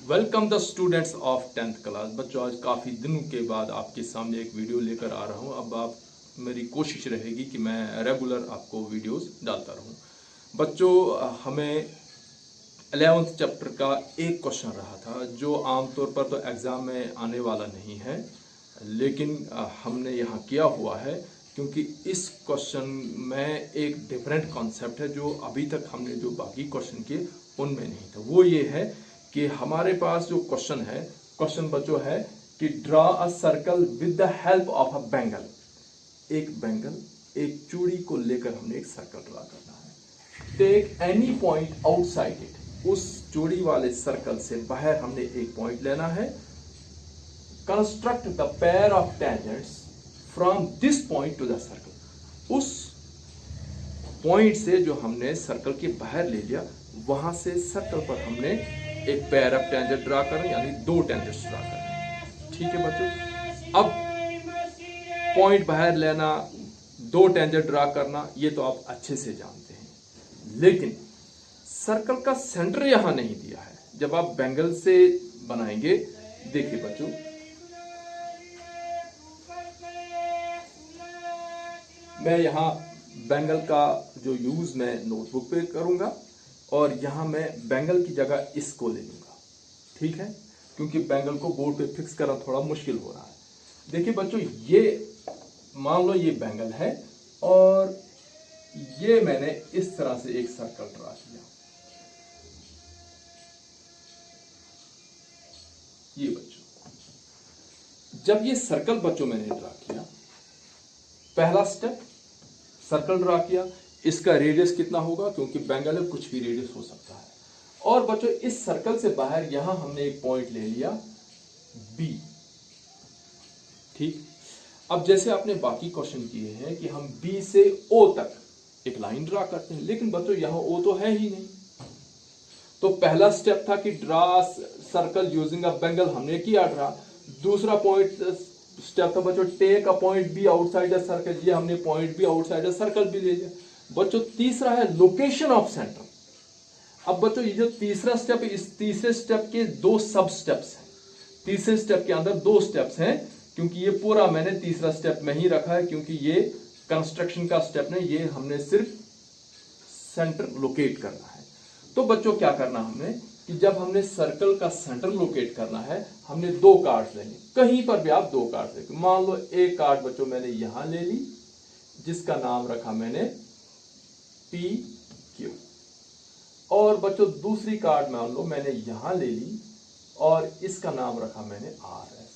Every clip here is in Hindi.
Welcome the students of 10th class. बच्चों, आज काफ़ी दिनों के बाद आपके सामने एक वीडियो लेकर आ रहा हूं। अब आप मेरी कोशिश रहेगी कि मैं रेगुलर आपको वीडियोस डालता रहूं। बच्चों, हमें 11th चैप्टर का एक क्वेश्चन रहा था जो आमतौर पर तो एग्ज़ाम में आने वाला नहीं है, लेकिन हमने यहाँ किया हुआ है क्योंकि इस क्वेश्चन में एक डिफरेंट कॉन्सेप्ट है जो अभी तक हमने जो बाकी क्वेश्चन किए उनमें नहीं था। वो ये है कि हमारे पास जो क्वेश्चन बच्चों है कि draw a circle with the help of a bangle. एक चूड़ी को लेकर हमने एक सर्कल ड्रा करना है। Take any point outside it. उस चूड़ी वाले सर्कल से बाहर हमने एक पॉइंट लेना है। Construct the pair of tangents from this point two the circle. उस पॉइंट से जो हमने सर्कल के बाहर ले लिया, वहां से सर्कल पर हमने एक पेयर ऑफ टेंजेंट ड्रा करना, यानी दो टेंजेंट्स ड्रा करना। ठीक है बच्चों, अब पॉइंट बाहर लेना, दो टेंजेंट ड्रा करना, ये तो आप अच्छे से जानते हैं, लेकिन सर्कल का सेंटर यहां नहीं दिया है। जब आप बैंगल से बनाएंगे, देखिए बच्चों, मैं यहां बैंगल का जो यूज मैं नोटबुक पे करूंगा और यहां मैं बैंगल की जगह इसको ले लूंगा। ठीक है, क्योंकि बैंगल को बोर्ड पे फिक्स करना थोड़ा मुश्किल हो रहा है। देखिए बच्चों, ये मान लो ये बैंगल है और ये मैंने इस तरह से एक सर्कल ड्रा किया। ये बच्चों, जब ये सर्कल बच्चों मैंने ड्रा किया, पहला स्टेप सर्कल ड्रा किया, इसका रेडियस कितना होगा, क्योंकि बैंगल में कुछ भी रेडियस हो सकता है। और बच्चों, इस सर्कल से बाहर यहां हमने एक पॉइंट ले लिया बी। ठीक, अब जैसे आपने बाकी क्वेश्चन किए हैं कि हम बी से ओ तक एक लाइन ड्रा करते हैं, लेकिन बच्चों यहां ओ तो है ही नहीं। तो पहला स्टेप था कि draw circle using a bangle, हमने किया ड्रा। दूसरा पॉइंट स्टेप था बच्चों, take a point B outside the circle, ये हमने point B outside the circle भी ले लिया। बच्चों, तीसरा है लोकेशन ऑफ सेंटर। अब बच्चों, ये जो तीसरा स्टेप है, इस तीसरे स्टेप के दो सब स्टेप्स हैं। तीसरे स्टेप के अंदर दो स्टेप्स हैं, क्योंकि ये पूरा मैंने तीसरा स्टेप में ही रखा है, क्योंकि ये कंस्ट्रक्शन का स्टेप नहीं, ये हमने सिर्फ सेंटर लोकेट करना है। तो बच्चों क्या करना हमने कि जब हमने सर्कल का सेंटर लोकेट करना है, हमने दो कार्ड्स लेंगे। कहीं पर भी आप दो कार्ड्स लेंगे। मान लो एक कार्ड बच्चों मैंने यहां ले ली, जिसका नाम रखा मैंने पी क्यू। और बच्चों दूसरी कार्ड मान लो मैंने यहां ले ली और इसका नाम रखा मैंने आर एस।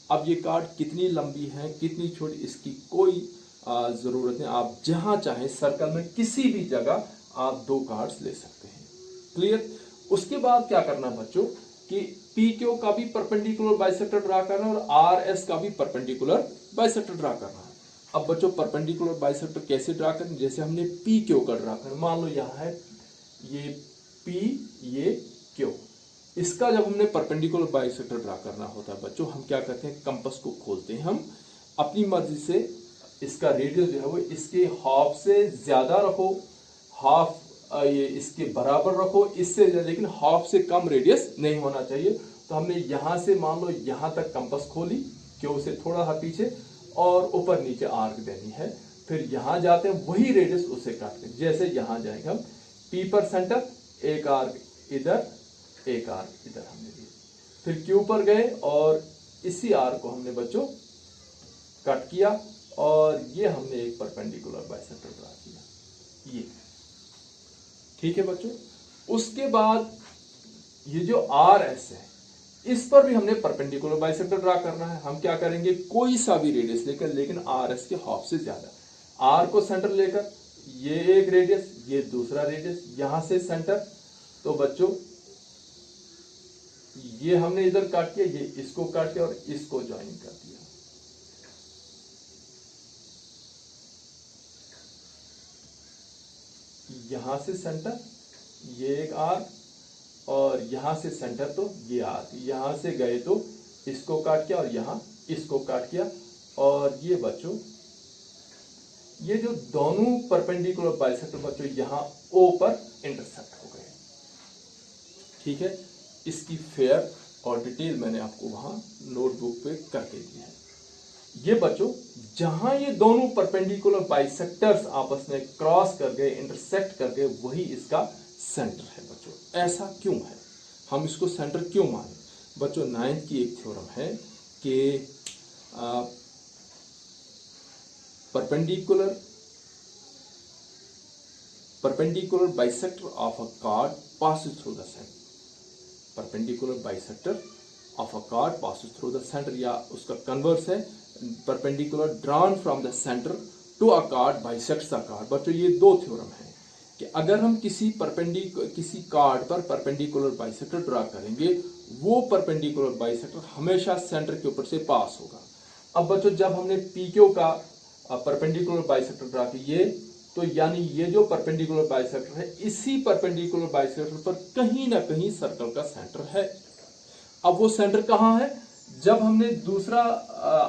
अब ये कार्ड कितनी लंबी है, कितनी छोटी, इसकी कोई जरूरत नहीं। आप जहां चाहे सर्कल में किसी भी जगह आप दो कार्ड्स ले सकते हैं। क्लियर। उसके बाद क्या करना बच्चों कि पी क्यू का भी परपेंडिकुलर बाइसेक्टर ड्रा करना और आर एस का भी परपेंडिकुलर बाइसेक्टर ड्रा करना है। अब बच्चों, परपेंडिकुलर बाइसेक्टर कैसे ड्रा करें, जैसे हमने पी क्यू का ड्रा करना, मान लो यहां है ये पी, ये क्यू। इसका जब हमने परपेंडिकुलर बाइसेक्टर ड्रा करना होता है बच्चों, हम क्या करते हैं, कंपास को खोलते हैं, हम अपनी मर्जी से इसका रेडियस जो है वो इसके हाफ से ज्यादा रखो, हाफ ये इसके बराबर रखो, इससे लेकिन हाफ से कम रेडियस नहीं होना चाहिए। तो हमने यहां से मान लो यहां तक कंपास खोली, क्यू से थोड़ा सा पीछे, और ऊपर नीचे आर्क देनी है। फिर यहां जाते हैं, वही रेडियस उसे काटते हैं। जैसे यहां जाएंगे हम पी पर सेंटर, एक आर्क इधर, एक आर्क इधर हमने दिया। फिर क्यू पर गए और इसी आर्क को हमने बच्चों कट किया और ये हमने एक परपेंडिकुलर बाइसेक्टर ड्रा किया। ये ठीक है बच्चों। उसके बाद ये जो आर एस है, इस पर भी हमने परपेंडिकुलर बाइसेक्टर ड्रा करना है। हम क्या करेंगे, कोई सा भी रेडियस लेकर, लेकिन आर एस के हाफ से ज्यादा। आर को सेंटर लेकर, ये एक रेडियस, ये दूसरा रेडियस, यहां से सेंटर। तो बच्चों ये हमने इधर काट किया, ये इसको काट किया और इसको ज्वाइन कर दिया। यहां से सेंटर, ये एक आर्क, और यहां से सेंटर तो ये आर्क, यहां से गए तो इसको काट किया और यहां इसको काट किया। और ये बच्चों, ये जो दोनों परपेंडिकुलर बाइसेक्टर बच्चों यहां ओ पर इंटरसेक्ट हो गए। ठीक है, इसकी फेयर और डिटेल मैंने आपको वहां नोटबुक पे करके दी है। ये बच्चों जहां ये दोनों परपेंडिकुलर बाइसेक्टर्स आपस में क्रॉस कर गए, इंटरसेक्ट कर गए, वही इसका सेंटर है बच्चों। ऐसा क्यों है, हम इसको सेंटर क्यों माने? बच्चों 9th की एक थ्योरम है कि perpendicular bisector of a chord passes through the center. Perpendicular bisector of a chord passes through the center, या उसका कन्वर्स है perpendicular drawn from the center to a chord bisects the chord। बच्चों ये दो थ्योरम है कि अगर हम किसी कार्ड पर परपेंडिकुलर बाइसेक्टर ड्रा करेंगे, वो परपेंडिकुलर बाइसेक्टर हमेशा सेंटर के ऊपर से पास होगा। अब बच्चों जब हमने पीक्यू का परपेंडिकुलर बाइसेक्टर ड्रा किए, तो यानी ये जो परपेंडिकुलर बाइसेक्टर है, इसी परपेंडिकुलर बाइसेक्टर पर कहीं ना कहीं सर्कल का सेंटर है। अब वो सेंटर कहाँ है? जब हमने दूसरा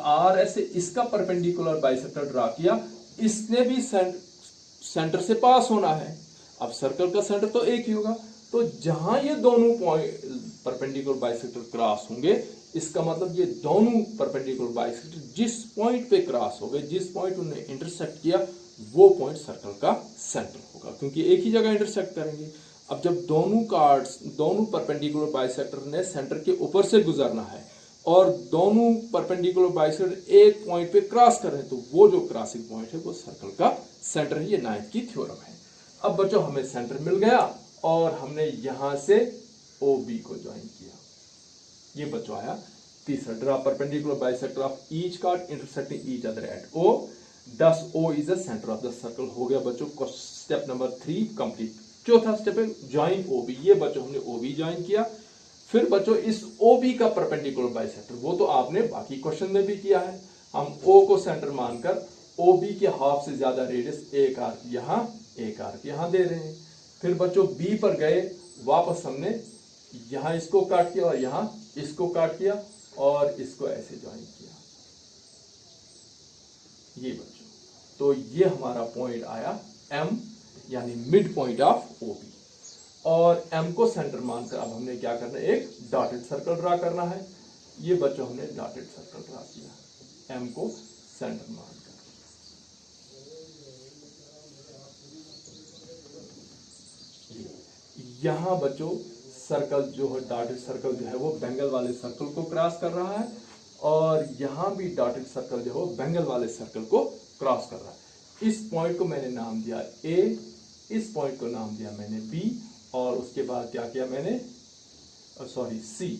आर ऐसे इसका परपेंडिकुलर बाइसेक्टर ड्रा किया, इसने भी सेंटर से पास होना है। अब सर्कल का सेंटर तो एक ही होगा, तो जहां ये दोनों पॉइंट परपेंडिकुलर बाइसेक्टर क्रॉस होंगे, इसका मतलब ये दोनों परपेंडिकुलर बाइसेक्टर जिस पॉइंट पे क्रॉस हो गए, जिस पॉइंट उन्होंने इंटरसेक्ट किया, वो पॉइंट सर्कल का सेंटर होगा, क्योंकि एक ही जगह इंटरसेक्ट करेंगे। अब जब दोनों परपेंडिकुलर बाइसेक्टर ने सेंटर के ऊपर से गुजरना है और दोनों परपेंडिकुलर बाइसेक्टर एक पॉइंट पे क्रॉस कर रहे हैं, तो वो जो क्रॉसिंग पॉइंट है वो सर्कल का सेंटर है। ये 9th की थ्योरम है। अब बच्चों हमें सेंटर मिल गया और हमने यहां से OB को ज्वाइन किया। ये बच्चों आया तीसरा, draw perpendicular bisector of each card intersecting each other at O, thus O is the center of the circle। हो गया बच्चों स्टेप नंबर 3 कंप्लीट। चौथा स्टेप है ज्वाइन OB। ये बच्चों हमने OB ज्वाइन किया। फिर बच्चों इस OB का परपेंडिकुलर बाइसेक्टर, वो तो आपने बाकी क्वेश्चन में भी किया है। हम O को सेंटर मानकर OB के हाफ से ज्यादा रेडियस एक आर्क यहां, एक आर्क यहां दे रहे हैं। फिर बच्चों B पर गए, वापस हमने यहां इसको काट किया और यहां इसको काट किया और इसको ऐसे ज्वाइन किया। ये बच्चों तो ये हमारा पॉइंट आया M, यानी मिड पॉइंट ऑफ OB। और M को सेंटर मानकर अब हमने क्या करना है, एक डॉटेड सर्कल ड्रा करना है। ये बच्चों हमने डॉटेड सर्कल ड्रा किया M को सेंटर मानकर। यहां बच्चों सर्कल जो है, डॉटेड सर्कल जो है वो बेंगल वाले सर्कल को क्रॉस कर रहा है, और यहां भी डॉटेड सर्कल जो है वो बेंगल वाले सर्कल को क्रॉस कर रहा है। इस पॉइंट को मैंने नाम दिया A, इस पॉइंट को नाम दिया मैंने B, और उसके बाद क्या किया मैंने, सॉरी C।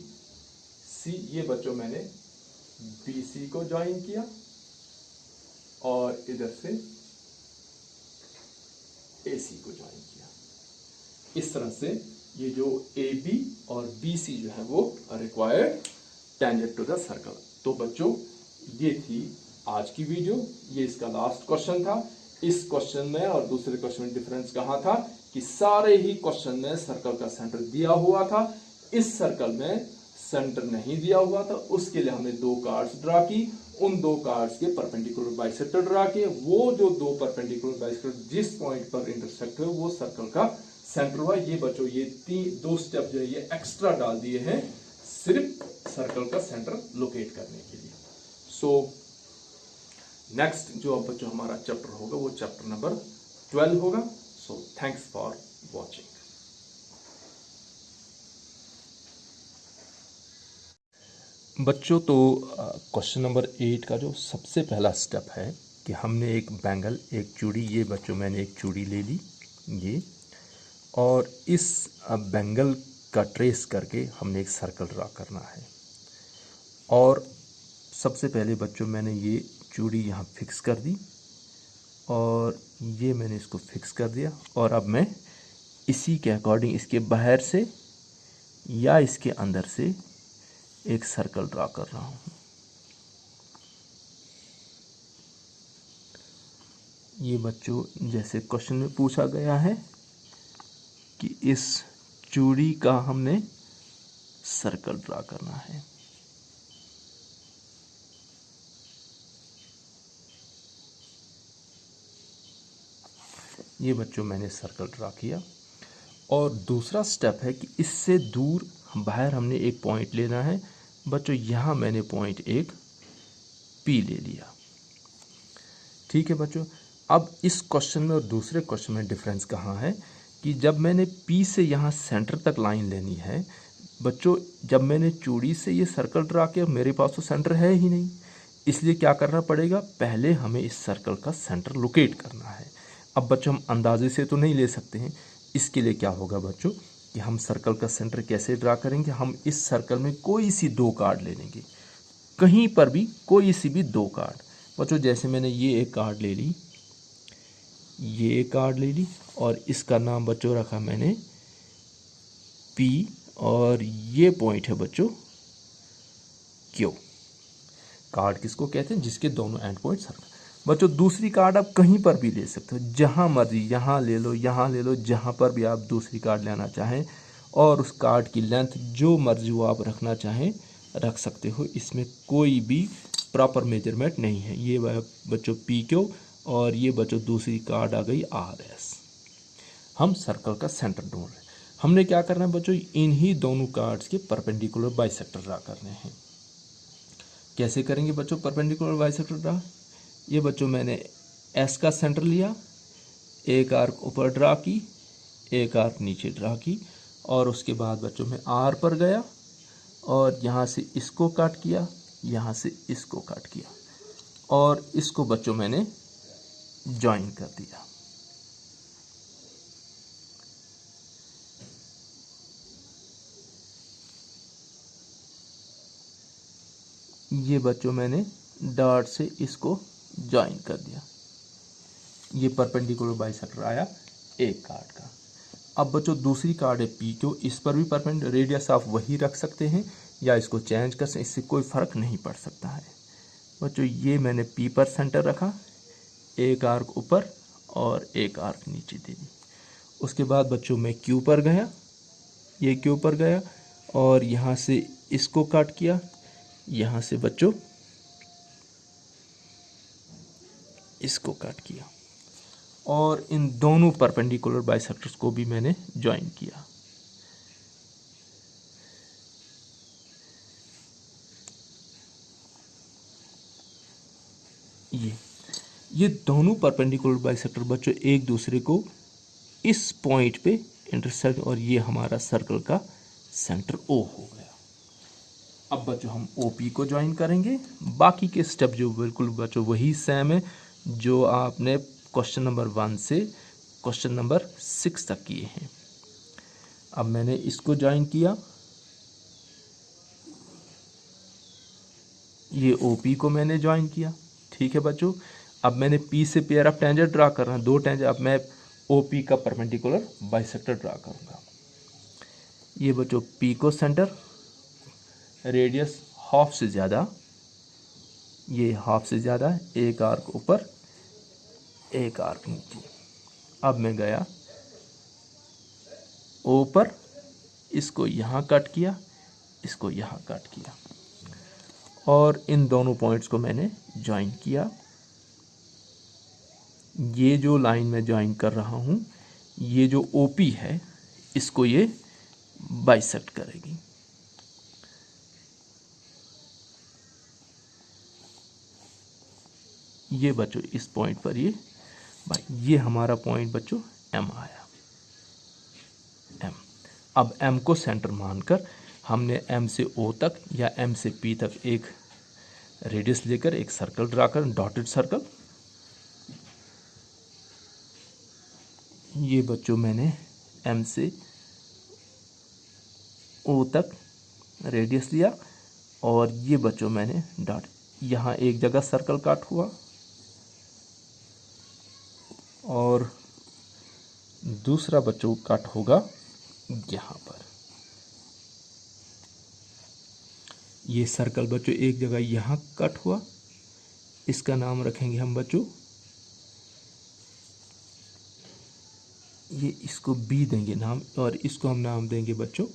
ये बच्चों मैंने BC को ज्वाइन किया और इधर से AC को ज्वाइन किया। इस तरह से ये जो AB और BC जो है वो required tangent to the circle. तो बच्चों ये थी आज की वीडियो, ये इसका लास्ट क्वेश्चन था। इस क्वेश्चन में और दूसरे क्वेश्चन में डिफरेंस कहाँ था कि सारे ही क्वेश्चन में सर्कल का सेंटर दिया हुआ था, इस सर्कल में सेंटर नहीं दिया हुआ था। उसके लिए हमने दो कार्ड्स ड्रा की, उन दो कार्ड्स के परपेंडिकुलर बाइसेक्टर ड्रा किए। वो जो दो परपेंडिकुलर बाइसेक्टर जिस पॉइंट पर इंटरसेक्ट हुए वो सर्कल का सेंटर हुआ। ये बच्चों ये दो स्टेप जो है ये एक्स्ट्रा डाल दिए हैं सिर्फ सर्कल का सेंटर लोकेट करने के लिए। सो नेक्स्ट जो अब बच्चों हमारा चैप्टर होगा वो चैप्टर नंबर 12 होगा। So thanks for watching. बच्चों तो क्वेश्चन नंबर 8 का जो सबसे पहला स्टेप है कि हमने एक बैंगल, एक चूड़ी, ये बच्चों मैंने एक चूड़ी ले ली ये, और इस बैंगल का ट्रेस करके हमने एक सर्कल ड्रा करना है। और सबसे पहले बच्चों मैंने ये चूड़ी यहाँ फिक्स कर दी और ये मैंने इसको फिक्स कर दिया, और अब मैं इसी के अकॉर्डिंग इसके बाहर से या इसके अंदर से एक सर्कल ड्रा कर रहा हूँ। ये बच्चों जैसे क्वेश्चन में पूछा गया है कि इस चूड़ी का हमने सर्कल ड्रा करना है। ये बच्चों मैंने सर्कल ड्रा किया, और दूसरा स्टेप है कि इससे दूर बाहर हमने एक पॉइंट लेना है बच्चों। यहाँ मैंने पॉइंट एक P ले लिया, ठीक है बच्चों। अब इस क्वेश्चन में और दूसरे क्वेश्चन में डिफरेंस कहाँ है कि जब मैंने P से यहाँ सेंटर तक लाइन लेनी है बच्चों, जब मैंने चूड़ी से ये सर्कल ड्रा किया मेरे पास तो सेंटर है ही नहीं, इसलिए क्या करना पड़ेगा, पहले हमें इस सर्कल का सेंटर लोकेट करना है। अब बच्चों हम अंदाजे से तो नहीं ले सकते हैं, इसके लिए क्या होगा बच्चों कि हम सर्कल का सेंटर कैसे ड्रा करेंगे। हम इस सर्कल में कोई सी दो कार्ड ले लेंगे, कहीं पर भी कोई सी भी दो कार्ड बच्चों। जैसे मैंने ये एक कार्ड ले ली, ये एक कार्ड ले ली और इसका नाम बच्चों रखा मैंने P और ये पॉइंट है बच्चों Q। कार्ड किसको कहते हैं, जिसके दोनों एंड पॉइंट सर्कल। बच्चों दूसरी कार्ड आप कहीं पर भी ले सकते हो, जहां मर्जी, यहाँ ले लो, यहाँ ले लो, जहां पर भी आप दूसरी कार्ड लेना चाहें और उस कार्ड की लेंथ जो मर्जी वो आप रखना चाहें रख सकते हो। इसमें कोई भी प्रॉपर मेजरमेंट नहीं है। ये बच्चों PQ और ये बच्चों दूसरी कार्ड आ गई RS। हम सर्कल का सेंटर ढूंढ रहे हैं। हमने क्या करना है बच्चों, इन्हीं दोनों कार्ड्स के परपेंडिकुलर बाइसेक्टर ड्रा करने हैं। कैसे करेंगे बच्चों परपेंडिकुलर बाइसेक्टर ड्रा। ये बच्चों मैंने S का सेंटर लिया, एक आर्क ऊपर ड्रा की, एक आर्क नीचे ड्रा की और उसके बाद बच्चों मैं R पर गया और यहाँ से इसको काट किया, यहाँ से इसको काट किया और इसको बच्चों मैंने ज्वाइन कर दिया। ये बच्चों मैंने डॉट से इसको ज्वाइन कर दिया। ये परपेंडिकुलर बाइसेक्टर आया एक कार्ड का। अब बच्चों दूसरी कार्ड है PQ, इस पर भी परपेंडिकुलर रेडियस आप वही रख सकते हैं या इसको चेंज कर सकते, इससे कोई फ़र्क नहीं पड़ सकता है बच्चों। ये मैंने P पर सेंटर रखा, एक आर्क ऊपर और एक आर्क नीचे दे दी। उसके बाद बच्चों मैं Q पर गया, ये Q पर गया और यहाँ से इसको काट किया, यहाँ से बच्चों इसको काट किया और इन दोनों परपेंडिकुलर बाइसेक्टर्स को भी मैंने ज्वाइन किया। ये दोनों परपेंडिकुलर बाइसेक्टर बच्चों एक दूसरे को इस पॉइंट पे इंटरसेक्ट और ये हमारा सर्कल का सेंटर O हो गया। अब बच्चों हम OP को ज्वाइन करेंगे। बाकी के स्टेप जो बिल्कुल बच्चों वही सेम है जो आपने क्वेश्चन नंबर 1 से क्वेश्चन नंबर 6 तक किए हैं। अब मैंने इसको ज्वाइन किया, ये OP को मैंने ज्वाइन किया, ठीक है बच्चों। अब मैंने P से पेयर ऑफ टेंजेंट ड्रा करना, दो टेंजेंट। अब मैं OP का परपेंडिकुलर बाइसेक्टर ड्रा करूंगा। ये बच्चों P को सेंटर, रेडियस हाफ से ज़्यादा, ये हाफ से ज़्यादा है, एक आर्क ऊपर एक आर्क नीचे। अब मैं गया O पर, इसको यहाँ कट किया, इसको यहाँ कट किया और इन दोनों पॉइंट्स को मैंने ज्वाइन किया। ये जो लाइन मैं ज्वाइन कर रहा हूँ, ये जो OP है इसको ये बाइसेक्ट करेगी। ये बच्चों इस पॉइंट पर ये हमारा पॉइंट बच्चों M आया, M। अब M को सेंटर मानकर हमने M से O तक या M से P तक एक रेडियस लेकर एक सर्कल ड्रा कर, डॉटेड सर्कल। ये बच्चों मैंने M से O तक रेडियस लिया और ये बच्चों मैंने डॉट, यहाँ एक जगह सर्कल काट हुआ और दूसरा बच्चों कट होगा यहाँ पर। ये सर्कल बच्चों एक जगह यहाँ कट हुआ, इसका नाम रखेंगे हम बच्चों, ये इसको B देंगे नाम और इसको हम नाम देंगे बच्चों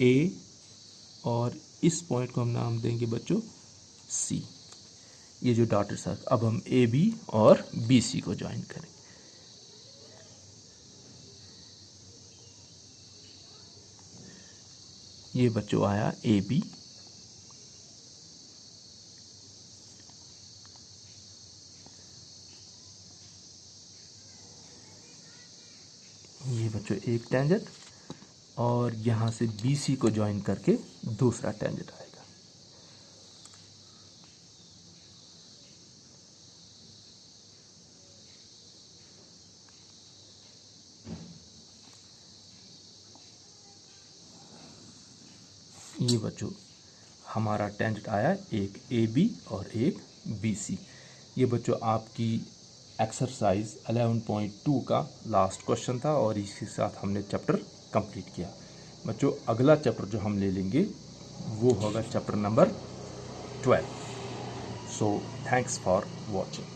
A और इस पॉइंट को हम नाम देंगे बच्चों C। ये जो डॉटेड सर्कल, अब हम AB और BC को ज्वाइन करेंगे। ये बच्चों आया ए बी, ये बच्चों एक टेंजेंट, और यहाँ से बी सी को ज्वाइन करके दूसरा टेंजेंट आएगा। ये बच्चों हमारा टेंजेंट आया एक ए बी और एक बी सी। ये बच्चों आपकी एक्सरसाइज 11.2 का लास्ट क्वेश्चन था और इसके साथ हमने चैप्टर कंप्लीट किया। बच्चों अगला चैप्टर जो हम ले लेंगे वो होगा chapter number 12। So thanks for watching.